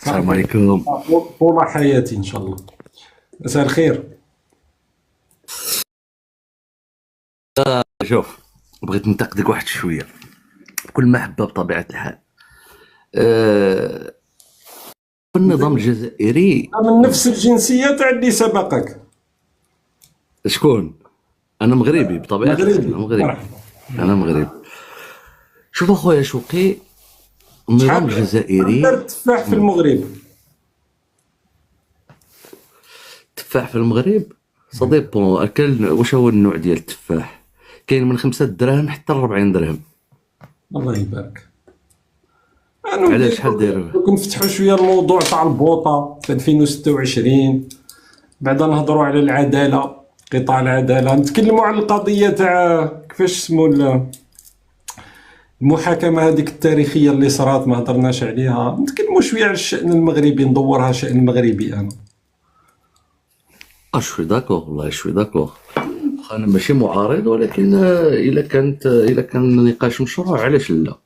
السلام صافي. عليكم. طول حياتي ان شاء الله. مساء الخير. شوف، بغيت ننتقدك واحد شويه بكل محبه بطبيعه الحال. أه في انت النظام الجزائري. من نفس الجنسيه تاع اللي سبقك. شكون؟ انا مغربي بطبيعه الحال، انا مغربي، مغربي. مرحبا. انا مغربي. شوف اخويا شوقي، النظام شحال دار الجزائري. التفاح في المغرب؟ تفاح في المغرب سا ديبون اكل واش هو النوع ديال التفاح. كاين من 5 دراهم حتى ل 40 درهم. الله يبارك. انا على ندير شحال داير؟ دوك نفتحوا شويه الموضوع تاع البوطه في 2026، بعدا نهضروا على العداله، قطاع العداله، نتكلموا على القضيه تاع كيفاش سمو المحاكمه هذيك التاريخيه اللي صرات ما هضرناش عليها، نتكلموا شويه على الشان المغربي، ندورها شان مغربي انا. شوي داكوغ، والله شوي داكوغ. انا ماشي معارض، ولكن الا كان نقاش مشروع علاش لا.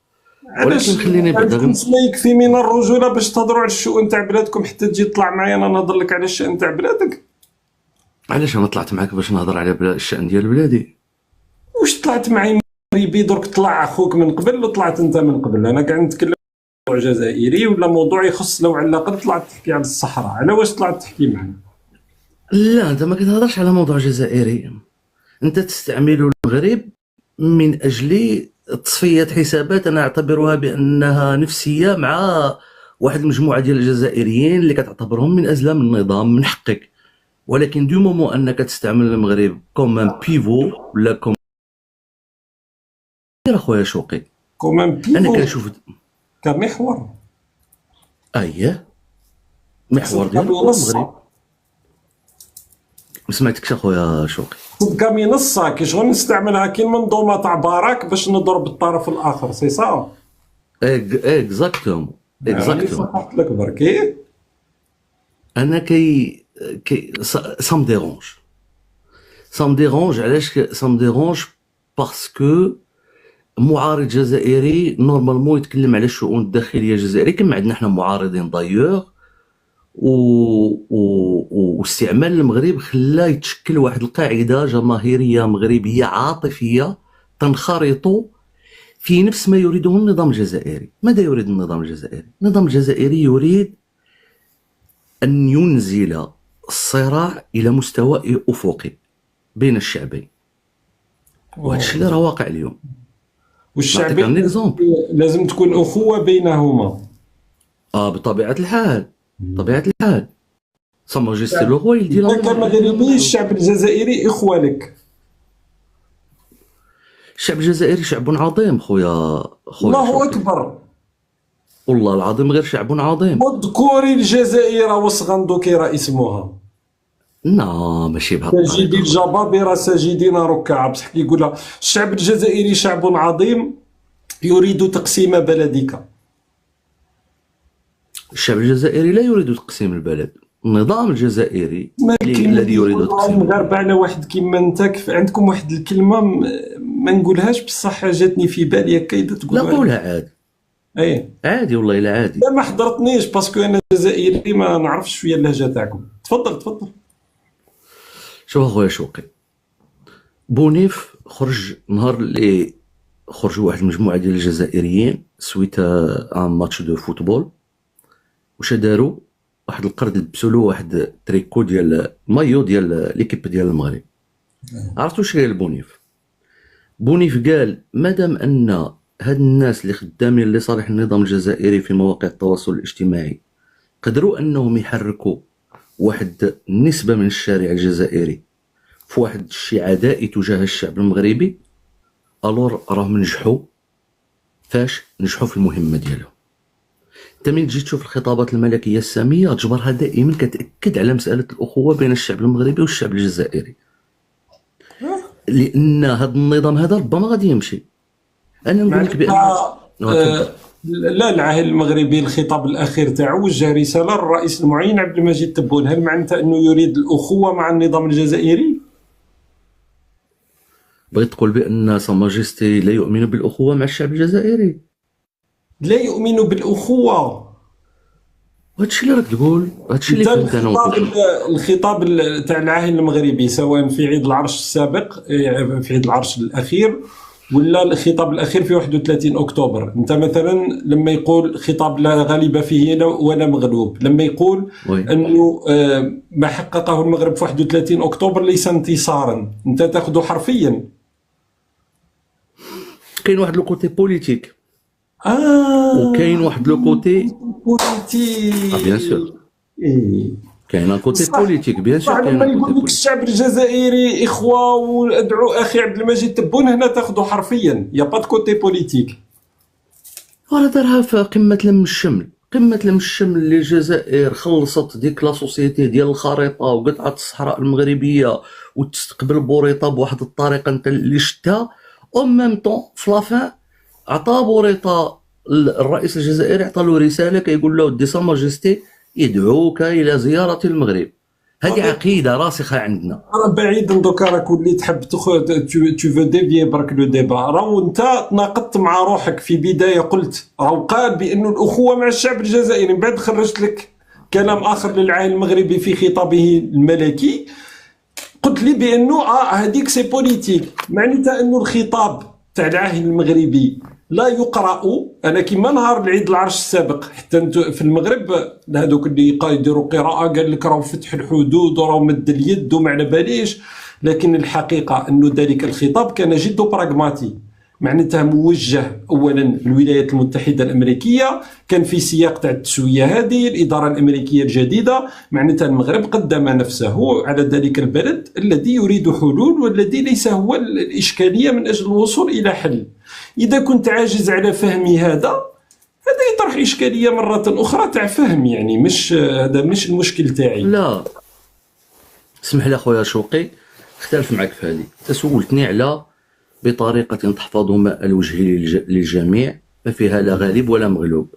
ولكن علاش خليني بعدا عندكم ما يكفي من الرجوله باش تهضروا على الشؤون تاع بلادكم حتى تجي تطلع معايا انا نهضر لك على الشان تاع بلادك؟ علاش انا طلعت معاك باش نهضر على الشأن ديال بلادي. واش طلعت معايا مغربي درك طلع اخوك من قبل ولا طلعت انت من قبل؟ انا قاعد نتكلم موضوع جزائري ولا موضوع يخص لو على الاقل طلعت تحكي على الصحراء، على واش طلعت تحكي معنا؟ لا، انت ما كتهضرش على موضوع جزائري. انت تستعمل المغرب من اجل تصفيه حسابات انا اعتبرها بانها نفسيه مع واحد المجموعه ديال الجزائريين اللي كتعتبرهم من ازلام النظام من حقك. ولكن دو مومون انك تستعمل المغرب كوم ان بيفو ولا كوم اخويا شوقي. كومان انا بيفو، كنشوف كمحور. اييه، محور اقصد ديالك هو كمنصه. المغرب. ما سمعتكش اخويا شوقي. اقصد كمنصه، كي شغل نستعملها كي المنظومه تاع باراك باش نضرب الطرف الاخر، سي صا. اكزاكتومون، يعني اكزاكتومون. صححت لك برك إيه؟ انا كي سا مو ديرونج. سا مو ديرونج علاش سا مو ديرونج؟ باسكو معارض جزائري نورمالمون يتكلم على الشؤون الداخليه الجزائريه كما عندنا حنا معارضين دايوغ. و... واستعمال المغرب خلى يتشكل واحد القاعده جماهيريه مغربيه عاطفيه تنخرط في نفس ما يريده النظام الجزائري. ماذا يريد النظام الجزائري؟ النظام الجزائري يريد أن ينزل الصراع إلى مستوى أفقي بين الشعبين، وهذا الشيء اللي راه واقع اليوم. نعطيك والشعبين ان اكزومبل. لازم تكون اخوه بينهما. بطبيعة الحال، بطبيعة الحال. سما جيستي لو هو يدي انت كمغربي الشعب الجزائري اخوه لك. الشعب الجزائري شعب عظيم خويا الله شوقي. اكبر. والله العظيم غير شعب عظيم. اذكري الجزائر وصغندوك اسمها. لا ماشي بهذه ساجدي الطريقة خويا. الجبابرة ساجدين ركعا، بصح كي يقولها الشعب الجزائري شعب عظيم يريد تقسيم بلدك. الشعب الجزائري لا يريد تقسيم البلد، النظام الجزائري ما الذي يريد تقسيم البلد. المغاربه على واحد كيما انت، عندكم واحد الكلمه ما نقولهاش بصح جاتني في بالي هكا اذا لا تقولها. قولها عادي، اي عادي والله لا عادي. لا ما حضرتنيش باسكو انا جزائري ما نعرفش شويه اللهجه تاعكم. تفضل تفضل. شوف اخويا شوقي، بونيف خرج نهار اللي خرجوا واحد المجموعه ديال الجزائريين سويت ان ماتش دو فوتبول. واش داروا؟ واحد القرد لبسوا له واحد تريكو ديال مايو ديال ليكيب ديال المغرب. عرفتوا واش قال بونيف؟ بونيف قال مادام ان هاد الناس اللي خدامين لصالح النظام الجزائري في مواقع التواصل الاجتماعي قدروا انهم يحركوا واحد النسبه من الشارع الجزائري في واحد الشيء عدائي تجاه الشعب المغربي، الور راهم نجحوا. فاش نجحوا في المهمه ديالهم. انت من تجي تشوف الخطابات الملكيه الساميه تجبرها دائما كتاكد على مساله الاخوه بين الشعب المغربي والشعب الجزائري، لان هذا النظام هذا ربما غادي يمشي. انا نقول لك بان لا العاهل المغربي الخطاب الاخير تاعو وجه رساله للرئيس المعين عبد المجيد تبون، هل معناتها انه يريد الاخوه مع النظام الجزائري؟ بغيت تقول بان سا ماجيستي لا يؤمن بالاخوه مع الشعب الجزائري؟ لا يؤمن بالاخوه. وهادشي اللي راك تقول، هادشي اللي انت فهمت انا وانت. الخطاب تاع العاهل المغربي سواء في عيد العرش السابق في عيد العرش الاخير ولا الخطاب الاخير في 31 اكتوبر، انت مثلا لما يقول خطاب لا غالب فيه ولا مغلوب، لما يقول وي انه ما حققه المغرب في 31 اكتوبر ليس انتصارا، انت تاخذه حرفيا. كاين واحد لو كوتي بوليتيك وكاين اه واحد لو كوتي بيان سور. بوليتيك. إيه. كاين ان كوتي صح بوليتيك بيان صح، سور، كاين لما ان كوتي يقول لك بوليتيك. الشعب الجزائري اخوه وادعو اخي عبد المجيد تبون، هنا تاخذه حرفيا، يا با كوتي بوليتيك. وراه دارها في قمة لم الشمل، قمة لم الشمل اللي الجزائر خلصت ديك لا سوسيتي ديال الخريطة وقطعة الصحراء المغربية وتستقبل بوريطة بواحد الطريقة انت اللي شتها، او ميم طون في لافان عطى بوريطة الرئيس الجزائري، عطى له رسالة كيقول له ودي سا ماجستي يدعوك إلى زيارة المغرب. هذه عقيدة راسخة عندنا. انا بعيد دوكا راك وليت تحب تو فو ديفيي برك لو ديبا، راهو انت تناقضت مع روحك في بدايه، قلت راهو قال بانه الاخوه مع الشعب الجزائري، من بعد خرجت لك كلام اخر للعاهل المغربي في خطابه الملكي، قلت لي بانه هذيك سي بوليتيك، معناتها انه الخطاب تاع العاهل المغربي لا يقرا. انا كيما نهار العيد العرش السابق حتى انتو في المغرب هذوك اللي يديروا قراءه قال لك راهو فتح الحدود وراهو مد اليد وما على باليش، لكن الحقيقه انه ذلك الخطاب كان جد براغماتي، معناتها موجه اولا للولايات المتحده الامريكيه، كان في سياق تاع التسويه هذه الاداره الامريكيه الجديده، معناتها المغرب قدم نفسه على ذلك البلد الذي يريد حلول والذي ليس هو الاشكاليه من اجل الوصول الى حل. اذا كنت عاجز على فهم هذا يطرح اشكاليه مره اخرى تاع فهم، يعني مش هذا مش المشكل تاعي. لا اسمح لي اخويا شوقي، اختلف معك في هذه. تسولتني على بطريقة تحفظ ماء الوجه للجميع ما فيها لا غالب ولا مغلوب.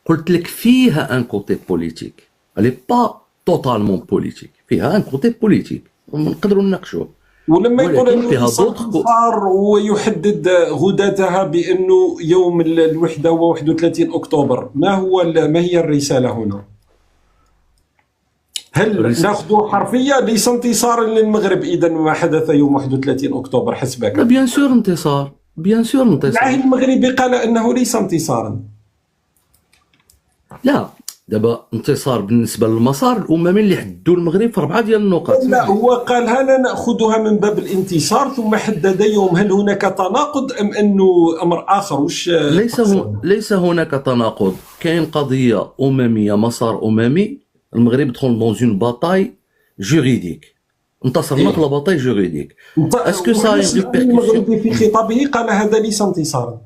قلت لك فيها ان كوتي بوليتيك، الي با توتالمون بوليتيك، فيها ان كوتي بوليتيك نقدروا نناقشوه، ولما يقول ولكن انه فيها صار ويحدد غداتها بانه يوم الوحده هو 31 اكتوبر، ما هي الرساله هنا؟ هل ناخذ حرفيا ليس انتصارا للمغرب اذا ما حدث يوم 31 اكتوبر حسبك؟ بيان سور انتصار، بيان سور انتصار. العاهل المغربي قال انه ليس انتصارا. لا دابا انتصار بالنسبه للمسار الاممي اللي حدوا المغرب في 4 ديال النقاط. لا هو قال لا ناخذها من باب الانتصار ثم حدد يوم، هل هناك تناقض ام انه امر اخر؟ وش ليس هناك تناقض، كاين قضيه امميه، مسار اممي، المغرب دخل دون اون باتاي جوريديك، انتصرنا في لا باتاي جوريديك. اسكو سا المغربي في خطابه قال هذا ليس انتصارا؟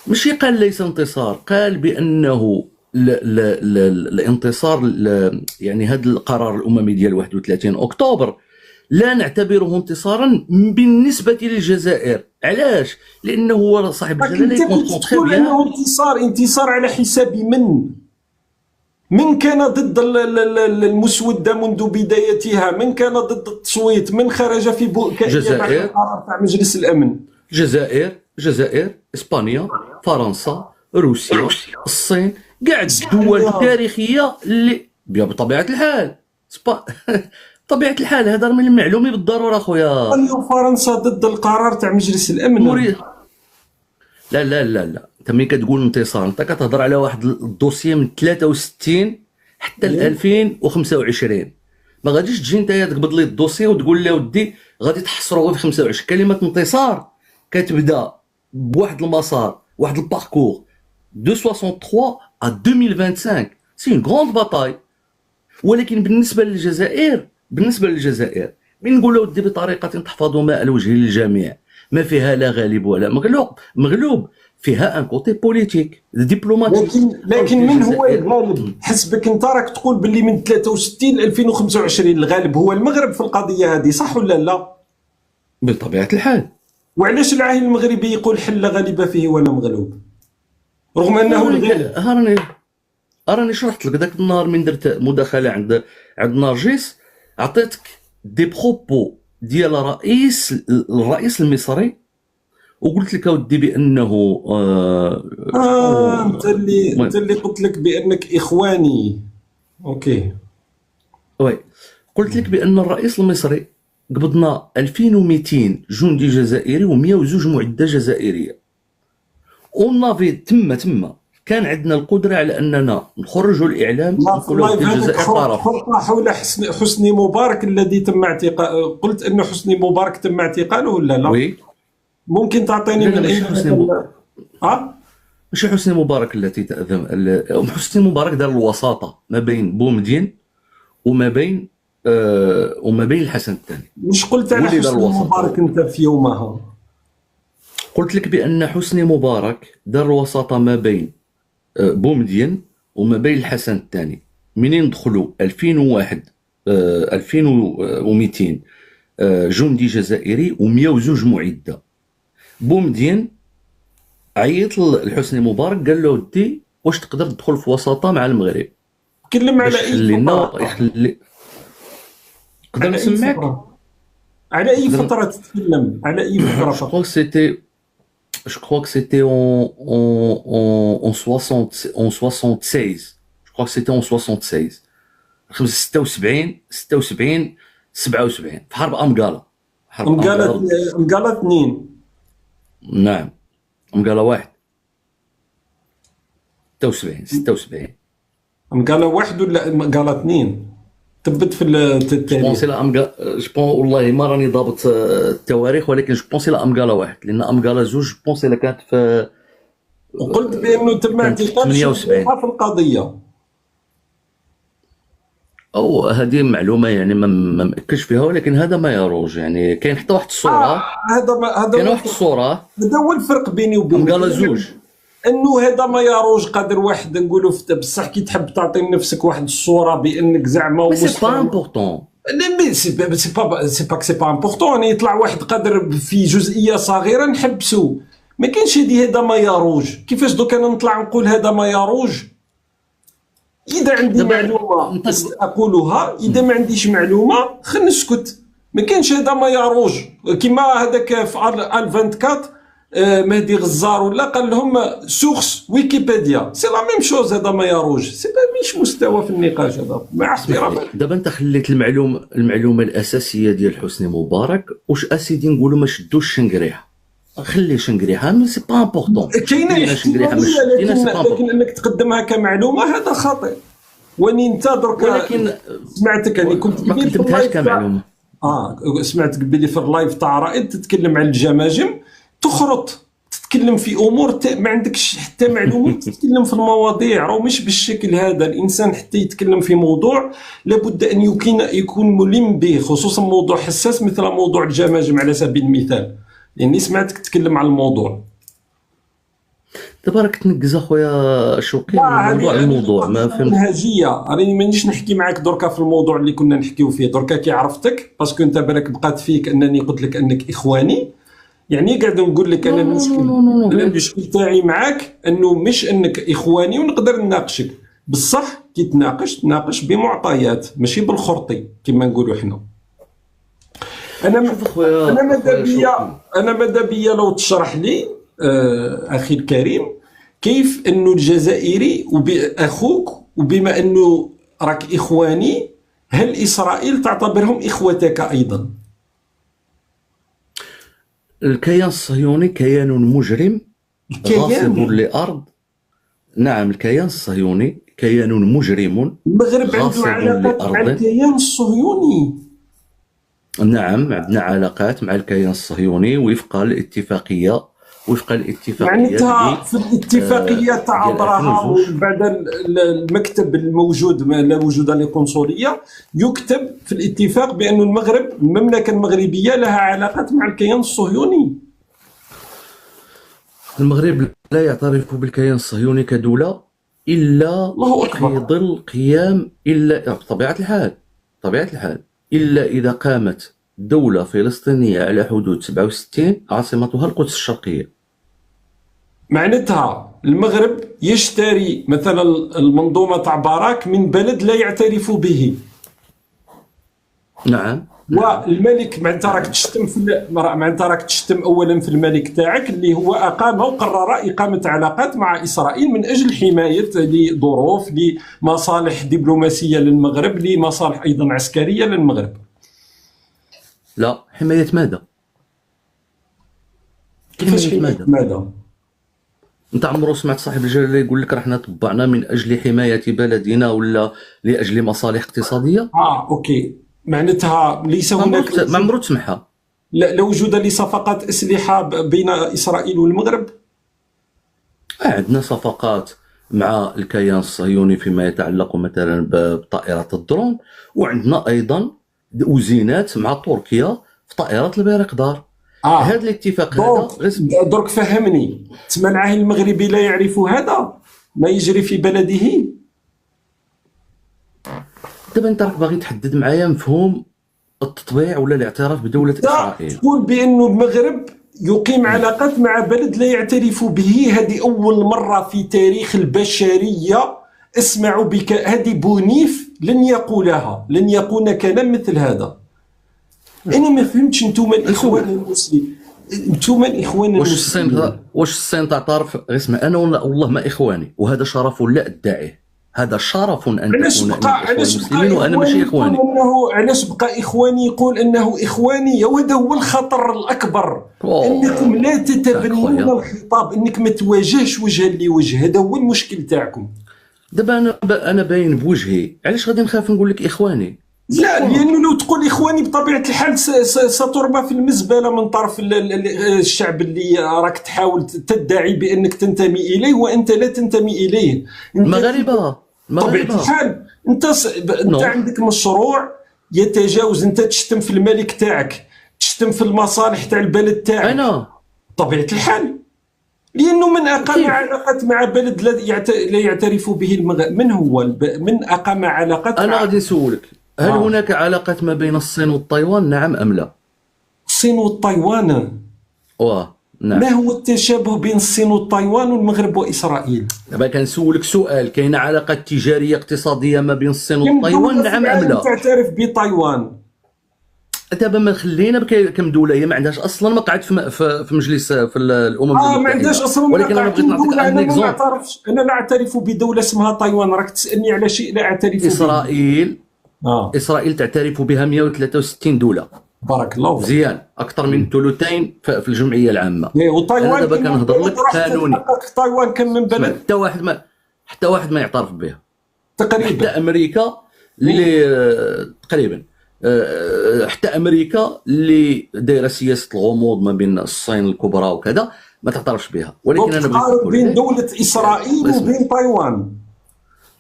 ماشي قال ليس انتصار، قال بانه الانتصار يعني هذا القرار الاممي ديال 31 اكتوبر لا نعتبره انتصارا بالنسبه للجزائر. علاش؟ لانه هو صاحب الجلاله يكون تقول انه انتصار على حساب من كان ضد المسوده منذ بدايتها، من كان ضد التصويت، من خرج في بؤكائيه مع القرار تاع مجلس الامن. الجزائر، اسبانيا، فرنسا، روسيا، الصين، كاع الدول التاريخيه اللي بطبيعه الحال طبيعه الحال هذا من المعلوم بالضروره اخويا. فرنسا ضد القرار تاع مجلس الامن. لا لا لا لا، انت ملي كتقول انتصار انت كتهضر على واحد الدوسيه من 63 حتى ل 2025. ما غاديش تجي نتايا تقبض لي الدوسيه وتقول لي ودي غادي تحصروا في 25. كلمه انتصار كتبدا بواحد المسار، واحد الباركور de 63 à 2025، سي اون غروند باتاي. ولكن بالنسبه للجزائر من نقولوا ودي بطريقه تحفظ ماء الوجه للجميع ما فيها لا غالب ولا مغلوب، فيها ان كوتي بوليتيك دبلوماتيك. لكن من هو الغالب؟ حسبك انت راك تقول باللي من 63 ل 2025 الغالب هو المغرب في القضيه هذه، صح ولا لا؟ بطبيعه الحال. وعلاش العاهل المغربي يقول حل لا غالب فيه ولا مغلوب رغم انه الغالب؟ راني شرحت لك ذاك النهار من درت مداخله عند نرجس، عطيتك دي بروبو ديال الرئيس المصري وقلت لك اودي بانه انت اللي قلت لك بانك اخواني. اوكي. وي، قلت لك بان الرئيس المصري قبضنا 2200 جندي جزائري و102 معده جزائريه، ونافي تما كان عندنا القدره على اننا نخرجوا الاعلام نقولوا الجزائر طرف. خطه حول حسني مبارك الذي تم اعتقال. قلت انه حسني مبارك تم اعتقاله ولا لا؟ وي، ممكن تعطيني من اين ماشي حسني مبارك التي تأذم. حسني مبارك دار الوساطه ما بين بومدين وما بين الحسن الثاني. مش قلت على حسني مبارك انت في يومها؟ قلت لك بان حسني مبارك دار الوساطه ما بين بومدين وما بين الحسن الثاني. منين دخلوا 2001 2200 جندي جزائري و102 معده. بومدين عيط لحسني مبارك قال له ودي واش تقدر تدخل في وساطه مع المغرب. تكلم على اي نقدر نسمعك على اي فتره تتكلم على اي فتره؟ Je crois que c'était en 76. Je crois que c'était en 76. 76 77 في حرب أمقالة. أمقالة 2. نعم، أمقالة 1. 76. أمقالة 1 ولا أمقالة 2؟ تبت في التاريخ. والله ما راني ضابط التواريخ، ولكن جو بونسي لا أمقالة 1، لأن أمقالة 2 جو بونسي كانت في. وقلت بأنه تم اعتقال في القضية. او هذه معلومه يعني ما مأكدش فيها، ولكن هذا ما يروج. يعني كاين حتى واحد الصوره. كاين واحد الصوره. هذا هو الفرق بيني وبينك. قال زوج انه هذا ما يروج. قادر واحد نقولوا بصح كي تحب تعطي لنفسك واحد الصوره بانك زعما سي با امبورطون. لا مي سي با امبورطون. يطلع واحد قادر في جزئيه صغيره نحبسو. ما كاينش هذا ما يروج. كيفاش دوك انا نطلع نقول هذا ما يروج؟ إذا عندي معلومة أقولها، إذا ما عنديش معلومة خلينا نسكت. ما كاينش هذا ما يروج. كيما هذاك في ال 24 مهدي غزار ولا قال لهم سورس ويكيبيديا، سي لا ميم شوز. هذا ما يروج، سي مش مستوى في النقاش هذا. مع احترامي دابا انت خليت المعلومة الأساسية ديال حسني مبارك. واش اسيدي نقولوا ما شدوش شنقريحة؟ خلي شنقريحة، مي سي با امبورطون. كاينه شنقريحة لكن انك تقدمها كمعلومه هذا خطير. واني انت درك سمعتك يعني كنت ما قدمتهاش كمعلومه. سمعتك بلي في اللايف تاع رائد تتكلم على الجماجم، تخرط تتكلم في امور ما عندكش حتى معلومه. تتكلم في المواضيع راه مش بالشكل هذا. الانسان حتى يتكلم في موضوع لابد ان يكون ملم به، خصوصا موضوع حساس مثل موضوع الجماجم على سبيل المثال. لاني سمعتك تتكلم على الموضوع. دابا راك تنقز اخويا شوقي الموضوع ما فهمت. منهجيه راني مانيش نحكي معاك دركا في الموضوع اللي كنا نحكيو فيه. دركا كي عرفتك باسكو انت بالك بقات فيك انني قلت لك انك اخواني، يعني قاعد نقول لك انا المشكل تاعي معاك انه مش انك اخواني ونقدر نناقشك بصح. كي تناقش بمعطيات ماشي بالخرطي كما نقولوا حنا. انا ماذا بيا لو تشرح لي اخي الكريم كيف انه الجزائري اخوك، وبما انه راك اخواني، هل اسرائيل تعتبرهم اخوتك ايضا؟ الكيان الصهيوني كيان مجرم غاصب للارض. نعم، الكيان الصهيوني كيان مجرم. المغرب عنده علاقات مع الكيان الصهيوني. نعم، عندنا علاقات مع الكيان الصهيوني وفق الاتفاقيه. معناتها في الاتفاقيه تاع ابراهام بعد المكتب الموجود لا وجود للقنصليه يكتب في الاتفاق بأن المملكه المغربيه لها علاقات مع الكيان الصهيوني. المغرب لا يعترف بالكيان الصهيوني كدوله الا في ظل قيام بطبيعه الحال الا اذا قامت دولة فلسطينية على حدود 67 عاصمتها القدس الشرقية. معناتها المغرب يشتري مثلا المنظومة تاع باراك من بلد لا يعترف به. نعم، والملك ما انت راك تشتم ما انت راك تشتم اولا في الملك تاعك اللي هو اقام وقرر اقامه علاقات مع اسرائيل من اجل حمايه لظروف لمصالح دبلوماسيه للمغرب، لمصالح ايضا عسكريه للمغرب. لا، حمايه ماذا؟ كيفاش حمايه ماذا؟ انت عمرو سمعت صاحب الجلاله يقول لك رحنا طبعنا من اجل حمايه بلدنا ولا لاجل مصالح اقتصاديه؟ اوكي، معناتها ليس هناك ما عمرو تسمعها. لا وجود لصفقات اسلحه بين اسرائيل والمغرب. عندنا صفقات مع الكيان الصهيوني فيما يتعلق مثلا بطائرات الدرون، وعندنا ايضا وزينات مع تركيا في طائرات البيرقدار. هذا الاتفاق هذا درك فهمني، تسمى العاهل المغربي لا يعرف هذا ما يجري في بلده. دابا انت راك باغي تحدد معايا مفهوم التطبيع ولا الاعتراف بدولة إسرائيل. تقول بأن المغرب يقيم علاقات مع بلد لا يعترف به. هذه أول مرة في تاريخ البشرية أسمع بك. هذه بونيف لن يقولها، لن يقول كلام مثل هذا. أنا ما فهمتش أنتم الإخوان المسلمين، أنتم الإخوان المسلمين واش الصين تعترف؟ اسمع، أنا والله ما إخواني، وهذا شرف لا أدعيه، هذا شرف أن تكون مسلمين وأنا ماشي إخواني. علاش بقى إخواني يقول أنه إخواني؟ وهذا هو الخطر الأكبر، أنكم لا تتبنون الخطاب، أنك ما تواجهش وجها لوجه. هذا هو المشكل تاعكم. دابا أنا باين بوجهي، علاش غادي نخاف نقول لك إخواني؟ لا، لأنه لو تقول إخواني بطبيعة الحال سترمى في المزبلة من طرف الشعب اللي راك تحاول تدعي بأنك تنتمي إليه وأنت لا تنتمي إليه. مغاربة بطبيعة الحال أنت عندك مشروع يتجاوز. أنت تشتم في الملك تاعك، تشتم في المصالح تاع البلد تاعك. أنا بطبيعة الحال، لأنه من أقام علاقات مع بلد لا يعترف به المغرب. من هو من أقام علاقات؟ أنا غادي نسولك، هل هناك علاقات ما بين الصين والتايوان، نعم أم لا؟ الصين والتايوان؟ نعم. ما هو التشابه بين الصين والتايوان والمغرب وإسرائيل؟ دابا كنسولك سؤال، كاينه علاقات تجاريه اقتصاديه ما بين الصين والتايوان، نعم ام لا؟ تعترف بتايوان؟ دابا ما خلينا كم دوله هي ما عندهاش اصلا، ما قعدت في مجلس في الامم المتحده. ما عندهاش اصلا، ولكن انا بغيت نعطيك ان اكزومبل. انا لا اعترف بدوله اسمها تايوان. راك تسالني على شيء لا اعترف به. اسرائيل تعترف بها 163 دوله. بارك الله فيك. مزيان، اكثر من ثلثين في الجمعيه العامه. وتايوان دابا كنهضر لك قانوني. تايوان كم من بلد؟ حتى واحد ما يعترف بها تقريبا. حتى امريكا اللي تقريبا حتى امريكا اللي دايره سياسه الغموض ما بين الصين الكبرى وكذا ما تعترفش بها. ولكن انا بغيت بين دوله اسرائيل وبين تايوان.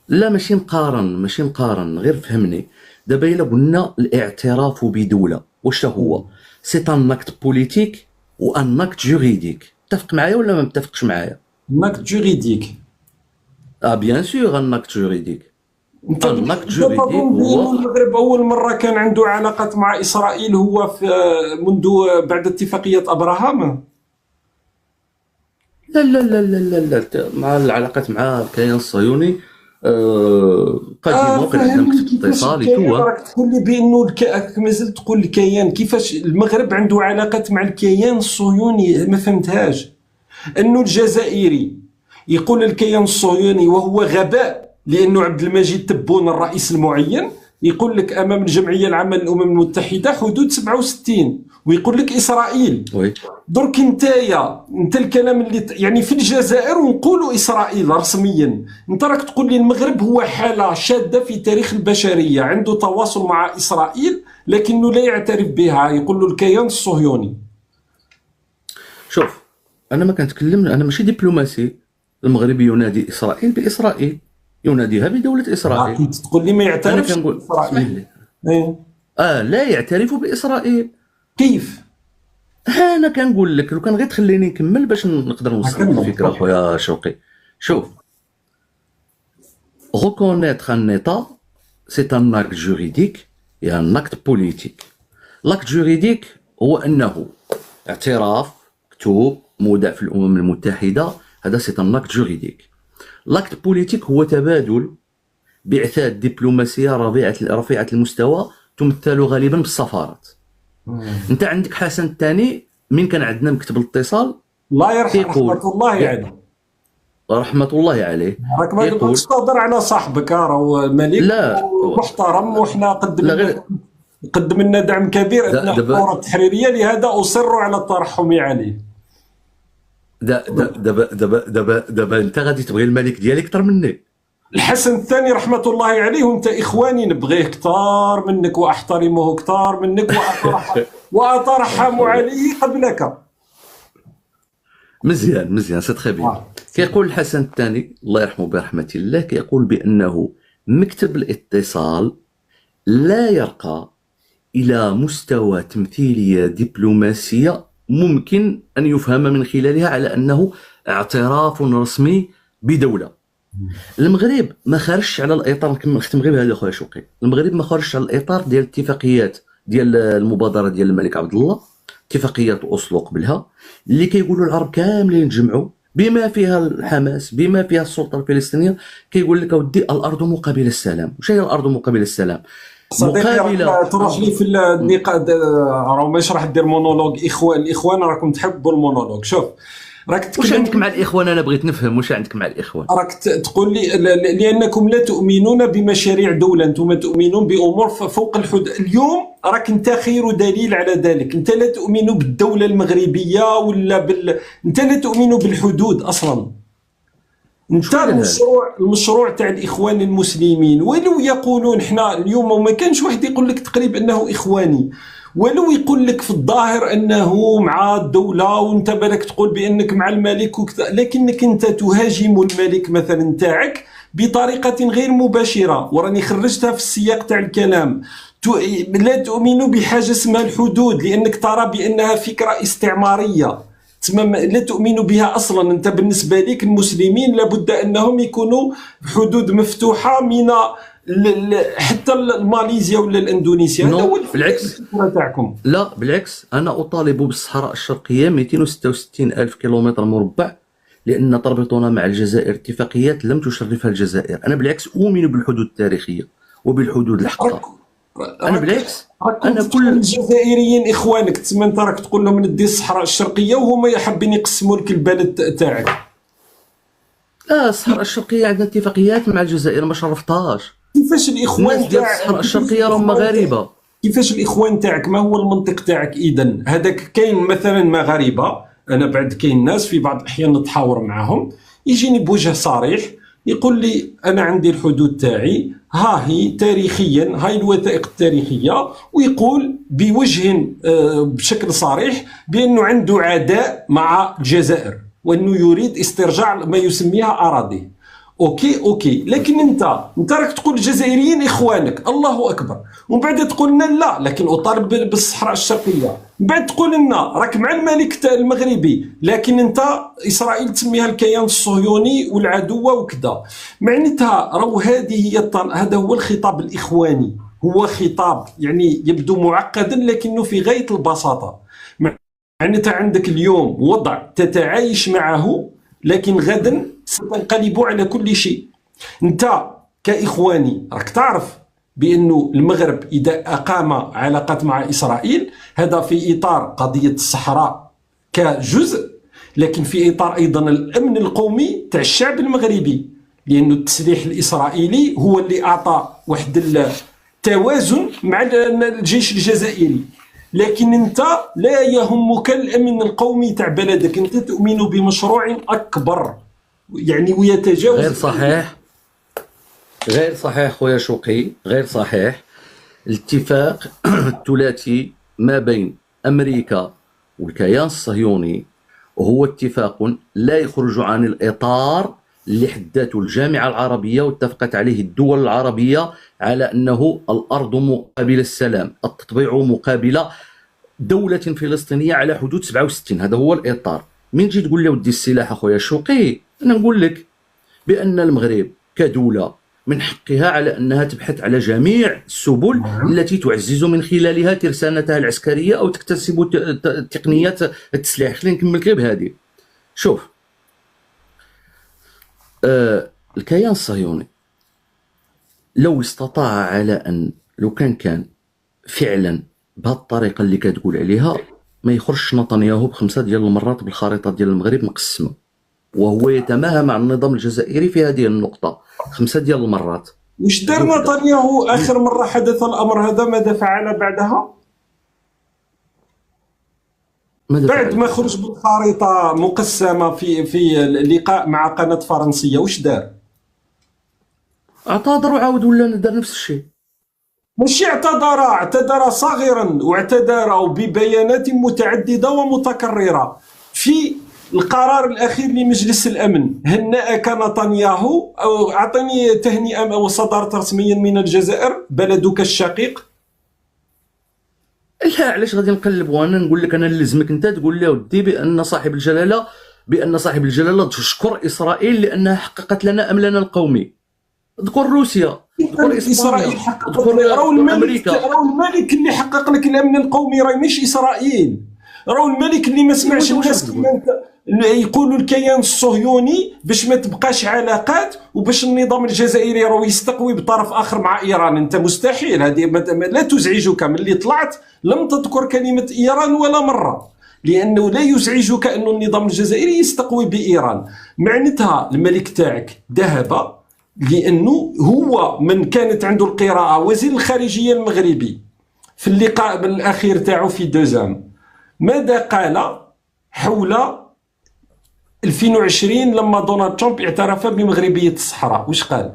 لا ماشي نقارن، غير فهمني. دابا الا قلنا الاعتراف بدوله واش هو؟ سي ان اكت بوليتيك وان اكت جوريديك. تتفق معايا ولا ما متفقش معايا؟ ان اكت جوريديك. بيان سور ان اكت جوريديك. ان اكت جوريديك هو المغرب اول مره كان عنده علاقات مع اسرائيل هو في منذ بعد اتفاقيه ابراهام. لا لا لا لا لا مع العلاقات مع الكيان الصهيوني قديمه، وكان عندنا مكتب اتصالي توا. راك تقول لي بانه مازال تقول الكيان. كيفاش المغرب عنده علاقات مع الكيان الصهيوني؟ ما فهمتهاش. انه الجزائري يقول الكيان الصهيوني وهو غباء، لانه عبد المجيد تبون الرئيس المعين يقول لك امام الجمعيه العامه للامم المتحده حدود 67 ويقول لك اسرائيل. درك انت الكلام اللي يعني في الجزائر ونقولوا اسرائيل رسميا. انت راك تقول لي المغرب هو حاله شاذه في تاريخ البشريه، عنده تواصل مع اسرائيل لكنه لا يعترف بها، يقول له الكيان الصهيوني. شوف انا ما كنتكلم، انا ماشي دبلوماسي. المغرب ينادي اسرائيل باسرائيل، يناديها بدوله اسرائيل. تقول لي ما يعترفش باسرائيل؟ لا يعترف باسرائيل. كيف؟ انا كنقول لك، لو كان غير تخليني نكمل باش نقدر نوصل الفكره خويا شوقي. شوف، reconnaître un état c'est un acte juridique et un acte politique. l'acte juridique هو انه اعتراف مكتوب مودع في الامم المتحده، هذا c'est un acte juridique. l'acte politique هو تبادل بعثات دبلوماسيه رفيعه المستوى تمثل غالبا بالسفارات. انت عندك حسن الثاني من كان عندنا مكتب الاتصال الله يرحمه كيقول رحمه الله عليه. رحمة الله عليه راك ما يقول تقدرش تهضر على صاحبك، راهو ملك لا محترم، وحنا لا غير قدم لنا دعم كبير اثناء دابا الثوره التحريريه، لهذا اصر على الترحم عليه. دابا انت غادي تبغي الملك ديالك اكثر مني. الحسن الثاني رحمه الله عليه، وانت اخواني نبغيه كثار منك واحترمه كثار منك واترحم عليه قبلك. مزيان سي تري بيان. كيقول الحسن الثاني الله يرحمه برحمة الله، كيقول بأنه مكتب الاتصال لا يرقى إلى مستوى تمثيلية دبلوماسية ممكن أن يفهم من خلالها على أنه اعتراف رسمي بدولة. المغرب ما خرجش على الإطار، نختم غير بهذا خويا شوقي، المغرب ما خرجش على الإطار ديال الاتفاقيات ديال المبادرة ديال الملك عبد الله، اتفاقيات أوسلو قبلها، اللي كيقولوا العرب كاملين يتجمعوا بما فيها الحماس بما فيها السلطة الفلسطينية، كيقول لك اودي الأرض مقابل السلام. واش هي الأرض مقابل السلام؟ صديقي تروح لي في النقاط، راه ماشي راح دير مونولوج. الاخوان راكم تحبوا المونولوج. شوف راك واش عندك مع الإخوان؟ أنا بغيت نفهم واش عندك مع الإخوان. راك تقول لي لأنكم لا تؤمنون بمشاريع دولة، أنتم تؤمنون بأمور فوق الحدود. اليوم راك أنت خير دليل على ذلك. أنت لا تؤمن بالدولة المغربية ولا أنت لا تؤمن بالحدود أصلا. انت المشروع تاع الاخوان المسلمين ولو يقولون احنا اليوم، وما كانش واحد يقول لك تقريبا انه اخواني، ولو يقول لك في الظاهر انه مع الدوله وانت بالك تقول بانك مع الملك وكذا، لكنك انت تهاجم الملك مثلا تاعك بطريقه غير مباشره، وراني خرجتها في السياق تاع الكلام. لا تؤمن بحاجه اسمها الحدود لانك ترى بانها فكره استعماريه، لا تؤمن بها اصلا. انت بالنسبه لك المسلمين لابد انهم يكونوا حدود مفتوحه من حتى ماليزيا ولا الاندونيسيا. هذا هو بالعكس تاعكم. لا بالعكس، انا اطالب بالصحراء الشرقيه 266 الف كيلومتر مربع، لان تربطنا مع الجزائر اتفاقيات لم تشرفها الجزائر. انا بالعكس اؤمن بالحدود التاريخيه وبالحدود الحقه. انا بالعكس انا كل الجزائريين اخوانك، تسمى انت راك تقول لهم ندي الصحراء الشرقيه وهما حابين يقسموا لك البلد تاعك. لا الصحراء الشرقيه عندنا اتفاقيات مع الجزائر ما شرفتهاش. كيفاش الاخوان ديال الصحراء الشرقيه راهم مغاربه. كيفاش الاخوان تاعك؟ ما هو المنطق تاعك اذا؟ هذاك كاين مثلا مغاربه، انا بعد كاين ناس في بعض الاحيان نتحاور معاهم يجيني بوجه صريح يقول لي انا عندي الحدود تاعي، ها هي تاريخيا، هاي الوثائق التاريخيه، ويقول بوجه بشكل صريح بانه عنده عداء مع الجزائر وانه يريد استرجاع ما يسميها اراضيه. اوكي، لكن انت راك تقول الجزائريين اخوانك، الله اكبر، ومن بعد تقول لنا لا لكن اطالب بالصحراء الشرقيه، من بعد تقول لنا راك مع الملك المغربي، لكن انت اسرائيل تسميها الكيان الصهيوني والعدوه وكذا. معناتها راهو هذه هي هذا هو الخطاب الاخواني، هو خطاب يعني يبدو معقدا لكنه في غايه البساطه. معناتها عندك اليوم وضع تتعايش معه، لكن غدا ستنقلب على كل شيء. انت كاخواني راك تعرف بانه المغرب اذا اقام علاقات مع اسرائيل هذا في اطار قضيه الصحراء كجزء، لكن في اطار ايضا الامن القومي تاع الشعب المغربي، لانه التسليح الاسرائيلي هو اللي اعطى واحد التوازن مع الجيش الجزائري. لكن انت لا يهمك الامن القومي تاع بلدك، انت تؤمن بمشروع اكبر يعني ويتجاوز. غير صحيح خويا شوقي، غير صحيح. الاتفاق الثلاثي ما بين امريكا والكيان الصهيوني وهو اتفاق لا يخرج عن الاطار اللي حددته الجامعه العربيه واتفقت عليه الدول العربيه على انه الارض مقابل السلام، التطبيع مقابل دوله فلسطينيه على حدود 67. هذا هو الاطار. من تجي تقول لي ودي السلاح اخويا شوقي، انا نقول لك بان المغرب كدوله من حقها على انها تبحث على جميع السبل التي تعزز من خلالها ترسانتها العسكريه او تكتسب تقنيات التسليح. خلينا نكمل غير بهذه. شوف الكيان الصهيوني لو استطاع على ان لو كان فعلا بهذه الطريقه اللي كتقول عليها ما يخرجش نتنياهو ب5 ديال المرات بالخريطه ديال المغرب مقسمه، وهو يتماهى مع النظام الجزائري في هذه النقطه 5 ديال المرات. واش دار نتنياهو اخر مره حدث الامر هذا؟ ماذا فعل بعدها؟ بعد ما خرج بالخريطه مقسمه في اللقاء مع قناه فرنسيه واش دار؟ اعتذر وعاود ولا دار نفس الشيء. ماشي اعتذر صاغرا، واعتذر ببيانات متعدده ومتكرره. في القرار الاخير لمجلس الامن هنأك نتنياهو، او اعطني تهنئه وصدرت رسميا من الجزائر بلدك الشقيق. لا علاش غادي نقلب وانا نقول لك؟ انا نلزمك انت تقول لي ودي بان صاحب الجلاله تشكر اسرائيل لانها حققت لنا املنا القومي. ذكر روسيا، ذكر اسرائيل، ذكر امريكا. راهو الملك اللي حقق لك الامن القومي، راهي مش اسرائيل. راهو الملك اللي ما سمعش الناس يقولوا الكيان الصهيوني باش ما تبقاش علاقات وباش النظام الجزائري راهو يستقوي بطرف اخر مع ايران. انت مستحيل، هذه لا تزعجك. من اللي طلعت لم تذكر كلمه ايران ولا مره، لانه لا يزعجك انه النظام الجزائري يستقوي بايران. معناتها الملك تاعك ذهب لانه هو من كانت عنده القراءه. وزير الخارجيه المغربي في اللقاء الاخير تاعو في دوزام ماذا قال حول 2020 لما دونالد ترامب اعترف بمغربيه الصحراء؟ واش قال؟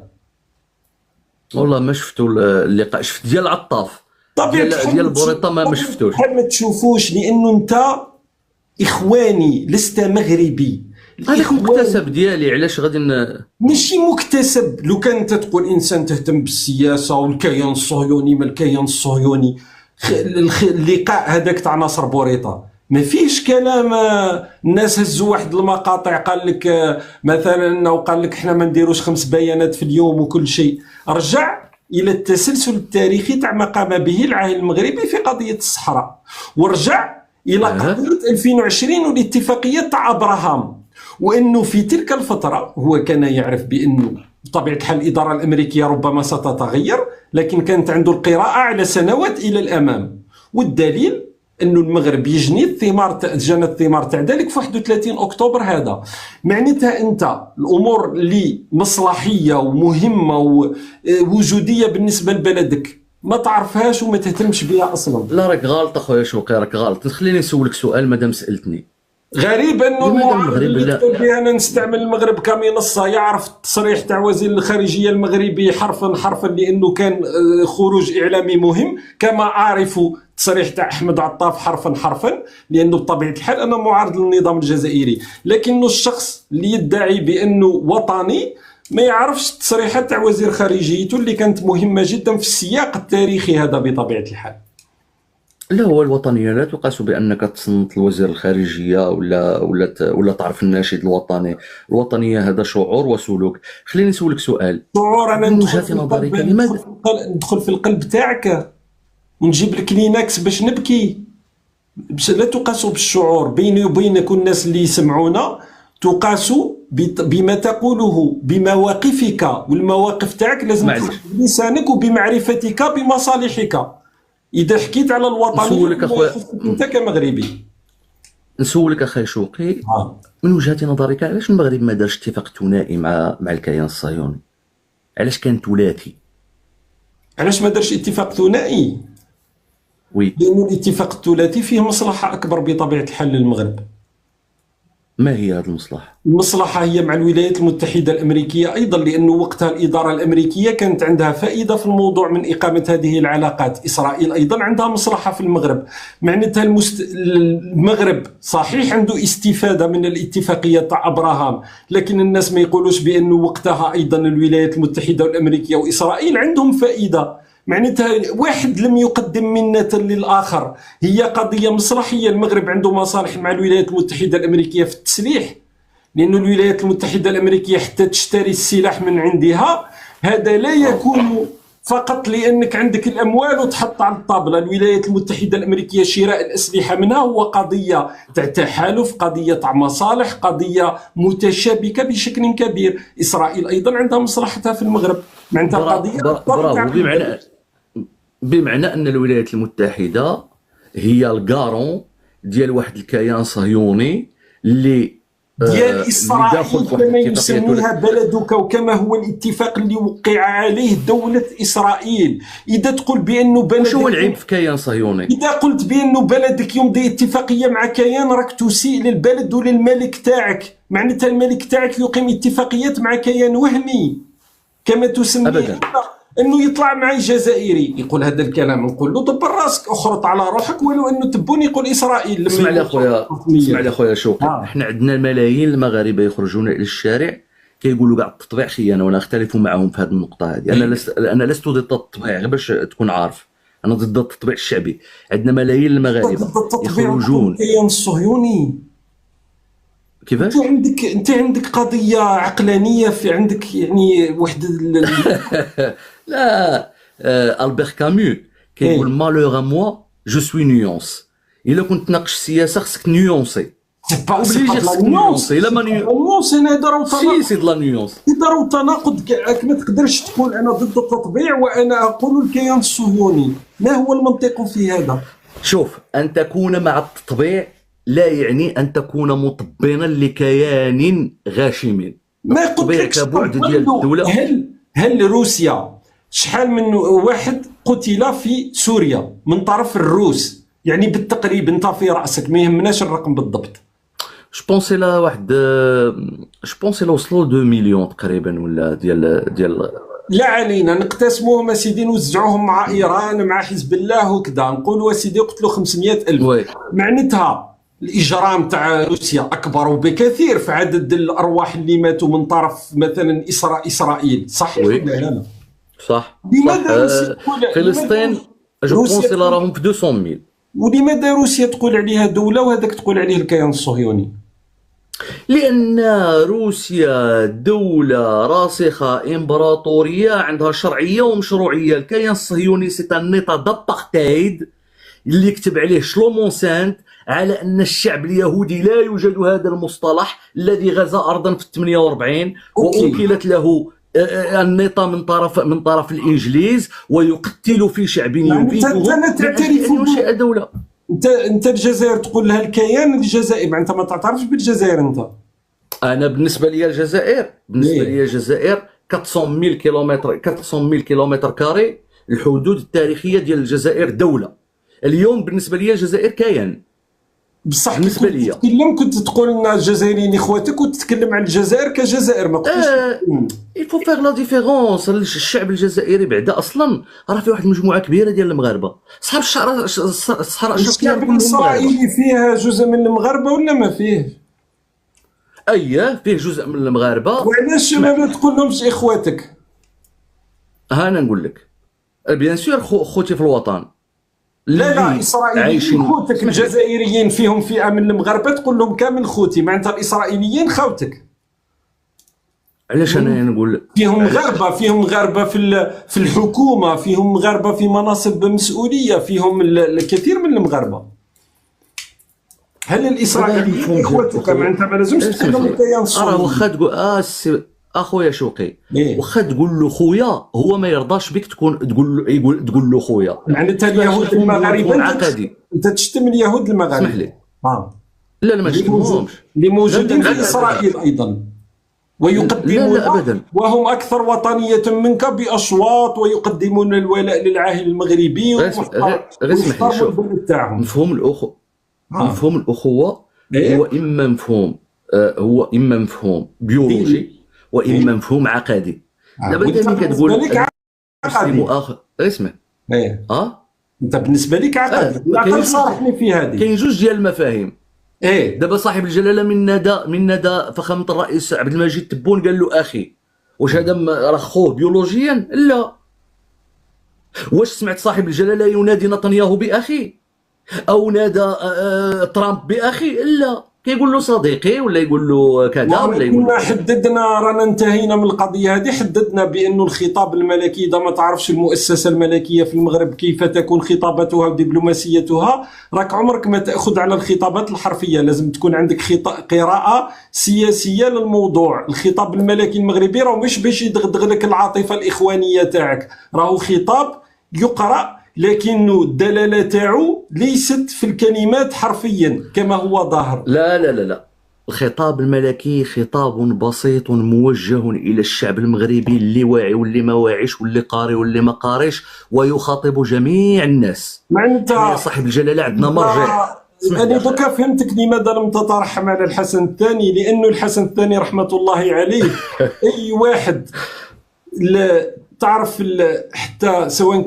والله ما شفتوا اللقاء، شفت ديال عطاف ديال بوريطه ما شفتوش. ما تشوفوش لانه انت اخواني لست مغربي. هذاك مكتسب ديالي، علاش غادي ماشي مكتسب. لو كان انت تقول انسان تهتم بالسياسه والكيان الصهيوني ما الكيان الصهيوني، اللقاء هذاك تاع ناصر بوريطه ما فيش كلام. الناس هزوا واحد المقاطع قال لك مثلا انه قال لك احنا ما نديروش 5 بيانات في اليوم وكل شيء. رجع الى التسلسل التاريخي تاع ما قام به العاهل المغربي في قضيه الصحراء، ورجع الى قضيه 2020 والاتفاقيه تاع ابراهام، وانه في تلك الفتره هو كان يعرف بانه بطبيعه الحال الاداره الامريكيه ربما ستتغير، لكن كانت عنده القراءه على سنوات الى الامام. والدليل انه المغرب يجني الثمار، جنى الثمار تاع ذلك في 31 اكتوبر هذا. معناتها انت الامور اللي مصلحيه ومهمه ووجوديه بالنسبه لبلدك ما تعرفهاش وما تهتمش بها اصلا. لا راك غلط اخويا شوقي، راك غلط. خليني نسولك سؤال مادام سالتني. غريب انه المعارض اللي يكتب بها انا نستعمل المغرب كمنصه يعرف التصريح تاع وزير الخارجيه المغربي حرفا لانه كان خروج اعلامي مهم، كما اعرف التصريح تاع احمد عطاف حرفا لانه بطبيعه الحال انا معارض للنظام الجزائري. لكنه الشخص اللي يدعي بانه وطني ما يعرفش التصريحات تاع وزير خارجيته اللي كانت مهمه جدا في السياق التاريخي هذا بطبيعه الحال. لا، هو الوطنيه لا تقاس بانك تصنت الوزير الخارجيه ولا تعرف الناشد الوطني. الوطنيه هذا شعور وسلوك. خليني نسولك سؤال. شعور انا من وجهه نظرك لماذا ندخل في القلب تاعك ونجيب لك لينكس باش نبكي؟ لا تقاسوا بالشعور. بيني وبينك والناس اللي يسمعونا تقاسوا بما تقوله، بمواقفك، والمواقف تاعك لازم تكون بلسانك وبمعرفتك بمصالحك. إذا حكيت على الوطنية أنت كمغربي. نسولك أخي شوقي، من وجهة نظرك علاش المغرب ما دارش اتفاق ثنائي مع الكيان الصهيوني؟ علاش كان ثلاثي؟ علاش ما دارش اتفاق ثنائي؟ لأن الاتفاق الثلاثي فيه مصلحة أكبر بطبيعة الحال للمغرب. ما هي هذه المصلحة؟ المصلحة هي مع الولايات المتحدة الأمريكية أيضا، لأنه وقتها الإدارة الأمريكية كانت عندها فائدة في الموضوع من إقامة هذه العلاقات. إسرائيل أيضا عندها مصلحة في المغرب. معناتها المغرب صحيح عنده استفادة من الاتفاقية تاع أبراهام، لكن الناس ما يقولوش بأنه وقتها أيضا الولايات المتحدة الأمريكية وإسرائيل عندهم فائدة. معناتها واحد لم يقدم منة للآخر، هي قضية مصلحية. المغرب عنده مصالح مع الولايات المتحدة الأمريكية في التسليح، لأن الولايات المتحدة الأمريكية حتى تشتري السلاح من عندها هذا لا يكون فقط لأنك عندك الأموال وتحط على الطاولة. الولايات المتحدة الأمريكية شراء الأسلحة منها هو قضية تاع تحالف، قضية تاع مصالح، قضية متشابكة بشكل كبير. إسرائيل أيضا عندها مصلحتها في المغرب. معناتها قضية بمعنى ان الولايات المتحده هي الكارون ديال واحد الكيان صهيوني اللي ديال اللي إسرائيل داخل في واحد كما الاتفاقيه يسميها بلدك، وكما هو الاتفاق اللي وقع عليه دولة إسرائيل. إذا تقول بأنه واش هو بلدك، العيب في كيان صهيوني؟ إذا قلت بأنه بلدك يمضي اتفاقية مع كيان راك تسيء للبلد وللملك تاعك، معناتها الملك تاعك يقيم اتفاقيات مع كيان وهمي كما تسميه ابدا. أنت. انه يطلع معي جزائري يقول هذا الكلام، نقول له دبر راسك اخرط على روحك، ولو انه تبون يقول اسرائيل. لما اسمع لي يقول اخويا، اسمع لي اخويا شوقي، آه. احنا عندنا الملايين المغاربه يخرجون الى الشارع كيقولوا كاع التطبيع خيانه، وانا اختلف معهم في هذه النقطه هذه. انا لست ضد التطبيع، غير باش تكون عارف، انا ضد التطبيع الشعبي. عندنا ملايين المغاربه يخرجون. الكيان الصهيوني كيفاش؟ انت عندك قضيه عقلانيه، في عندك يعني واحد لا، البير كامو كيقول مالور موا جو سوي نيونس. الا كنت تناقش السياسه خصك نيونسي، اوبليجي خصك نيونسي. لا ما نيونس انا هذا سي سي دو لا نيونس. يضروا تناقض. ما تقدرش تقول انا ضد التطبيع وانا اقول الكيان الصهيوني. ما هو المنطق في هذا؟ شوف، ان تكون مع التطبيع لا يعني ان تكون مطبنا لكيان غاشم. ما التطبيع قلتلكش كبعد ديال الدوله. هل روسيا شحال من واحد قتل في سوريا من طرف الروس؟ يعني بالتقريب انت في راسك، ما يهمناش الرقم بالضبط. جو بونسي لا واحد، جو بونسي لا وصلوا 2 مليون تقريبا ولا ديال لا علينا نقتسموهم اسيدي، نوزعوهم مع ايران مع حزب الله وكذا، نقولوا اسيدي قتلوا 500,000. وي. معناتها الاجرام تاع روسيا اكبر بكثير في عدد الارواح اللي ماتوا من طرف مثلا اسرائيل، صح وي. ولا لا؟ صح. لماذا روسيا تقول- فلسطين جو روسيا بونسي لا تقول- راهم في 200,000. ولماذا روسيا تقول عليها دولة وهذاك تقول عليه الكيان الصهيوني؟ لأن روسيا دولة راسخة، إمبراطورية عندها شرعية ومشروعية. الكيان الصهيوني سي ان نيتا دابارتايد اللي كتب عليه شلومون سانت على أن الشعب اليهودي لا يوجد هذا المصطلح، الذي غزا أرضا في 48 وأوكلت له النيطة من طرف الإنجليز، ويقتل في شعب يبيده من أجل أن ينشئ دولة. انت الجزائر تقول لها الكيان الجزائري، ما انت ما تعترفش بالجزائر انت. انا بالنسبه لي الجزائر، بالنسبه لي الجزائر 400,000 كيلومتر، 400,000 كيلومتر كاري. الحدود التاريخيه ديال الجزائر دوله. اليوم بالنسبه لي الجزائر كيان. بصح بالنسبه لي كنت تقول ان الجزائريين اخواتك وتتكلم عن الجزائر كجزائر، ما قلتش يفو فيغ لا ديفيرونس. الشعب الجزائري بعدا اصلا راه فيه واحد المجموعه كبيره ديال المغاربه، صحاب الصحراء الشرقيه الشعب الاسرائيلي فيها جزء من المغاربه ولا ما فيه؟ اييه فيه جزء من المغاربه. وعلاش ما تقول لهمش اخواتك؟ ها انا نقول لك، بيان سور خوتي في الوطن. لا اسرائيليين خوتك. الجزائريين فيهم فئه من المغاربه تقول لهم كامل خوتي، معناتها الاسرائيليين خوتك. علاش انا نقول فيهم مغاربه في الحكومه، فيهم مغاربه في مناصب مسؤوليه، فيهم الكثير من المغاربه. هل الاسرائيليين اخوتك؟ معناتها ما لازمش تخليهم الكيان الصهيوني. واخا تقول اخويا شوقي، واخا تقول له خويا هو ما يرضاش بك تقول له خويا. معناتها اليهود المغاربه انت تشتم اليهود المغاربه. اسمح لي. لا ما تشتمهمش، اللي موجودين في اسرائيل ايضا ويقدمون لا أبداً. وهم اكثر وطنيه منك باصوات، ويقدمون الولاء للعاهل المغربي غير اسمح لي. شوف، مفهوم الاخوه مفهوم الاخوه هو اما مفهوم بيولوجي واما مفهوم عقدي. دابا انت كتقول مسلم واخر، اسمع. انت بالنسبه لك عقدي. العقل صارحني في هذه. كاين جوج ديال المفاهيم. دابا صاحب الجلاله من ندى فخامه الرئيس عبد المجيد تبون قال له اخي، واش هذا راه خوه بيولوجيا؟ لا. واش سمعت صاحب الجلاله ينادي نتنياهو باخي او نادى ترامب باخي؟ لا، كيقول له صديقي ولا يقول له كذا ولا يقول له. حددنا، رانا انتهينا من القضيه هذه. حددنا بانه الخطاب الملكي، اذا ما تعرفش المؤسسه الملكيه في المغرب كيف تكون خطابتها ودبلوماسيتها، راك عمرك ما تاخذ على الخطابات الحرفيه، لازم تكون عندك قراءه سياسيه للموضوع. الخطاب الملكي المغربي راه مش باش يدغدغ لك العاطفه الاخوانيه تاعك، راهو خطاب يقرا لكن الدلاله تاعو ليست في الكلمات حرفيا كما هو ظاهر. لا لا لا لا، الخطاب الملكي خطاب بسيط موجه إلى الشعب المغربي اللي واعي واللي ما واعيش واللي قاري واللي ما قاريش، ويخاطب جميع الناس. معناتها صاحب الجلالة عندنا مرجع. أنا دوكا فهمتك لماذا لم تترحم على الحسن الثاني، لأنه الحسن الثاني رحمة الله عليه أي واحد تعرف حتى سواء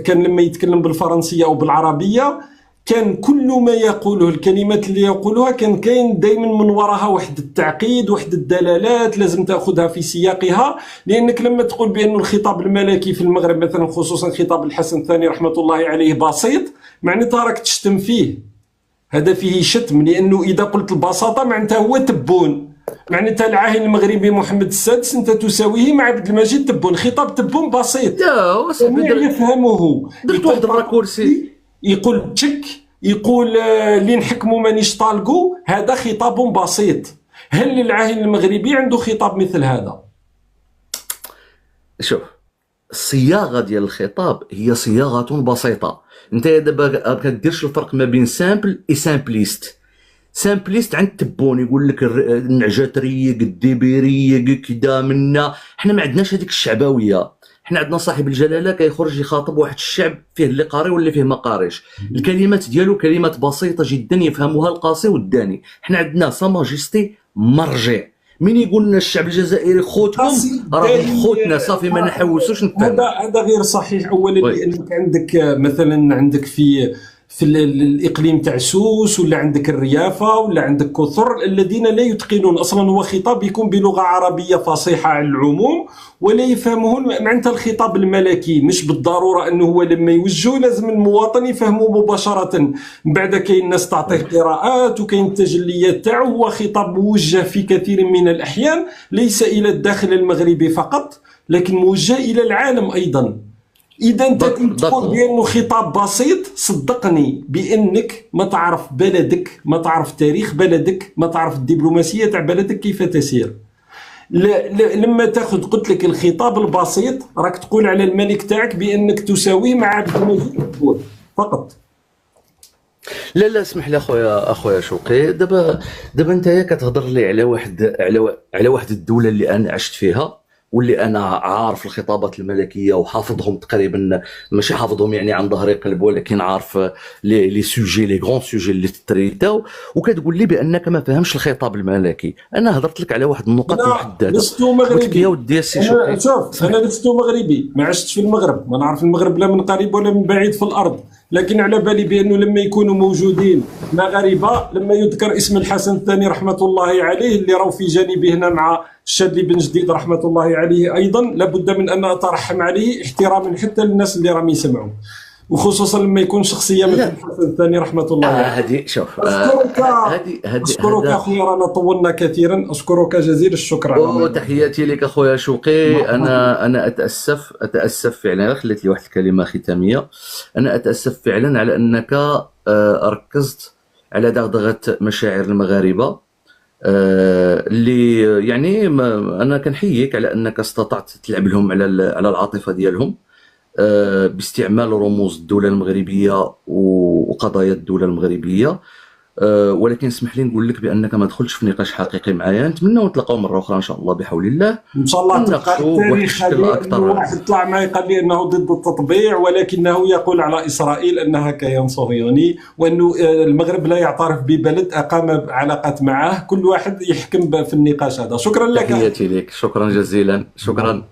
كان لما يتكلم بالفرنسية أو بالعربية كان كل ما يقوله الكلمات اللي يقولها كان كاين دائما من وراها واحد التعقيد، واحد الدلالات لازم تاخذها في سياقها. لانك لما تقول بان الخطاب الملكي في المغرب مثلا خصوصا خطاب الحسن الثاني رحمه الله عليه بسيط، معناتها راك تشتم فيه، هذا فيه شتم. لانه اذا قلت البساطه معناتها هو تبون، معناتها العاهل المغربي محمد السادس انت تساويه مع عبد المجيد تبون، خطاب تبون بسيط يفهمه. درت واحد الراكورسي يقول تشك، يقول اللي نحكموا مانيش طالقوا، هذا خطاب بسيط. هل العاهل المغربي عنده خطاب مثل هذا؟ شوف، الصياغه ديال الخطاب هي صياغه بسيطه. انت دابا ما كديرش الفرق ما بين سامبل اي سامبليست. سامبليست عند تبون يقول لك النعجاتريه الدبيريه كذا منا، حنا ما عندناش هذيك الشعبويه. حنا عندنا صاحب الجلاله كيخرج يخاطب واحد الشعب فيه اللي قاري واللي فيه ما قاريش. الكلمات ديالو كلمات بسيطه جدا يفهموها القاصي والداني. حنا عندنا سا ماجيستي مرجع، من يقول لنا الشعب الجزائري خوتكم راه خوتنا صافي ما نحوسوش نتفاهموا. هذا غير صحيح. اولا لانك عندك مثلا عندك في الاقليم تاع سوس ولا عندك الريافه ولا عندك كثر الذين لا يتقنون اصلا، هو خطاب يكون بلغه عربيه فصيحه على العموم ولا يفهمه. معناتها الخطاب الملكي مش بالضروره انه هو لما يوجهه لازم المواطن يفهمه مباشره، من بعد كاين الناس تعطيه قراءات وكاين التجليات تاعو. هو خطاب موجه في كثير من الاحيان ليس الى الداخل المغربي فقط لكن موجه الى العالم ايضا. إذا أنت تقول بأنه خطاب بسيط، صدقني بأنك ما تعرف بلدك، ما تعرف تاريخ بلدك، ما تعرف الدبلوماسية تاع بلدك كيف تسير. لما تاخذ قلت لك الخطاب البسيط راك تقول على الملك تاعك بأنك تساويه مع عبد المجيد فقط. لا لا اسمح لي اخويا شوقي، دابا انت كتهضر لي على واحد الدوله اللي انا عشت فيها واللي انا عارف الخطابات الملكيه وحافظهم تقريبا، ماشي حافظهم يعني عن ظهر قلب، ولكن عارف لي سوجي لي غون سوجي اللي تريتاو، وكتقول لي بانك ما فهمش الخطاب الملكي. انا هضرت لك على واحد النقط محدده. لست مغربي يا ودي شوف، انا لست مغربي، ما عشتش في المغرب، ما نعرف المغرب لا من قريب ولا من بعيد في الارض، لكن على بالي بانه لما يكونوا موجودين مغاربه، لما يذكر اسم الحسن الثاني رحمه الله عليه اللي راهو في جانبي هنا مع الشاذلي بن جديد رحمه الله عليه ايضا، لابد من ان اترحم عليه احتراما حتى للناس اللي راهم يسمعوا، وخصوصا لما يكون شخصيه مثل الحسن الثاني رحمه الله عليه. هذه شوف، اشكرك اخويا، رانا طولنا كثيرا، اشكرك جزيل الشكر. وتحياتي لك اخويا شوقي. انا اتاسف فعلا، خليت لي واحد الكلمه ختاميه. انا اتاسف فعلا على انك ركزت على دغدغه مشاعر المغاربه، اللي يعني انا كنحييك على انك استطعت تلعب لهم على العاطفه ديالهم باستعمال رموز الدوله المغربيه وقضايا الدوله المغربيه. ولكن اسمح لي نقول لك بانك ما دخلتش في نقاش حقيقي معايا. نتمنى نتلاقاو مره اخرى ان شاء الله بحول الله، ان شاء الله. نناقشوا بواحد الشكل اكثر. واحد طلع معي قال لي انه ضد التطبيع، ولكنه يقول على اسرائيل انها كيان صهيوني، وانه المغرب لا يعترف ببلد اقام علاقات معه. كل واحد يحكم في النقاش هذا. شكرا لك. تحياتي لك، شكرا جزيلا، شكرا.